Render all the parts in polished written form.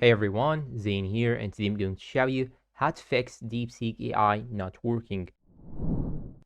Hey everyone, Zane here, and today I'm going to show you how to fix DeepSeek AI not working.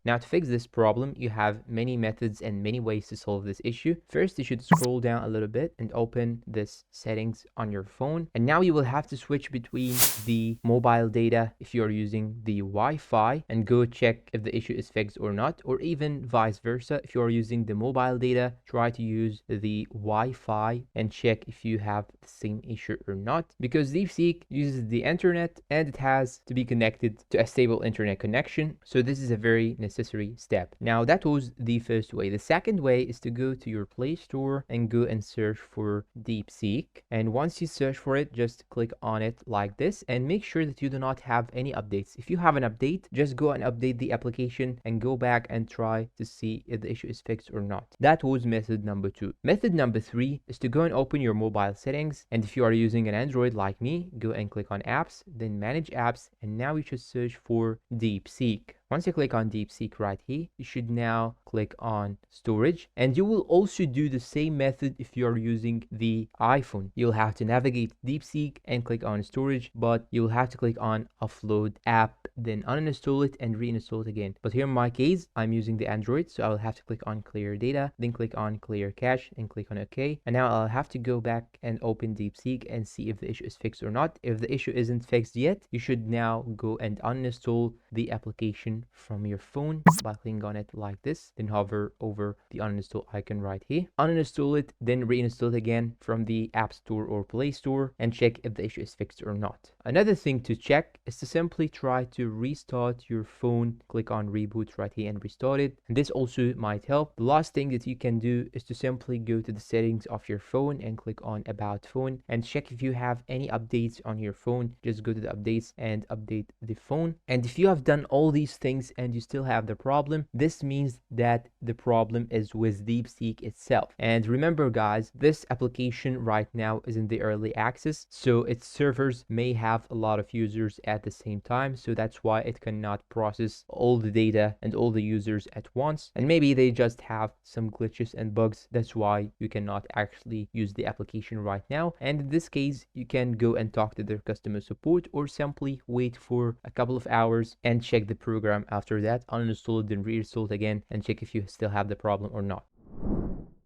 Now, to fix this problem, you have many methods and many ways to solve this issue. First, you should scroll down a little bit and open this settings on your phone. And now you will have to switch between the mobile data if you're using the Wi-Fi and go check if the issue is fixed or not, or even vice versa. If you're using the mobile data, try to use the Wi-Fi and check if you have the same issue or not, because DeepSeek uses the internet and it has to be connected to a stable internet connection. So this is a very necessary step. Now that was the first way. The second way is to go to your Play Store and go and search for DeepSeek. And once you search for it, just click on it like this and make sure that you do not have any updates. If you have an update, just go and update the application and go back and try to see if the issue is fixed or not. That was method number 2. Method number 3 is to go and open your mobile settings. And if you are using an Android like me, go and click on apps, then manage apps, and now you should search for DeepSeek. Once you click on DeepSeek right here, you should now click on storage, and you will also do the same method if you are using the iPhone. You'll have to navigate DeepSeek and click on storage, but you'll have to click on upload app, then uninstall it and reinstall it again. But here in my case, I'm using the Android, so I'll have to click on clear data, then click on clear cache and click on OK. And now I'll have to go back and open DeepSeek and see if the issue is fixed or not. If the issue isn't fixed yet, you should now go and uninstall the application from your phone by clicking on it like this, then hover over the uninstall icon right here, uninstall it, then reinstall it again from the App Store or Play Store and check if the issue is fixed or not. Another thing to check is to simply try to restart your phone. Click on reboot right here and restart it, and this also might help. The last thing that you can do is to simply go to the settings of your phone and click on about phone and check if you have any updates on your phone. Just go to the updates and update the phone, and if you have done all these things and you still have the problem, this means that the problem is with DeepSeek itself. And remember guys, this application right now is in the early access, so its servers may have a lot of users at the same time, so that's why it cannot process all the data and all the users at once, and maybe they just have some glitches and bugs. That's why you cannot actually use the application right now, and in this case you can go and talk to their customer support or simply wait for a couple of hours and check the program. After that, uninstall it, then reinstall it again and check if you still have the problem or not.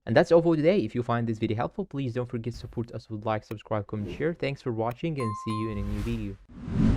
And that's all for today. If you find this video helpful, please don't forget to support us with like, subscribe, comment, share. Thanks for watching and see you in a new video.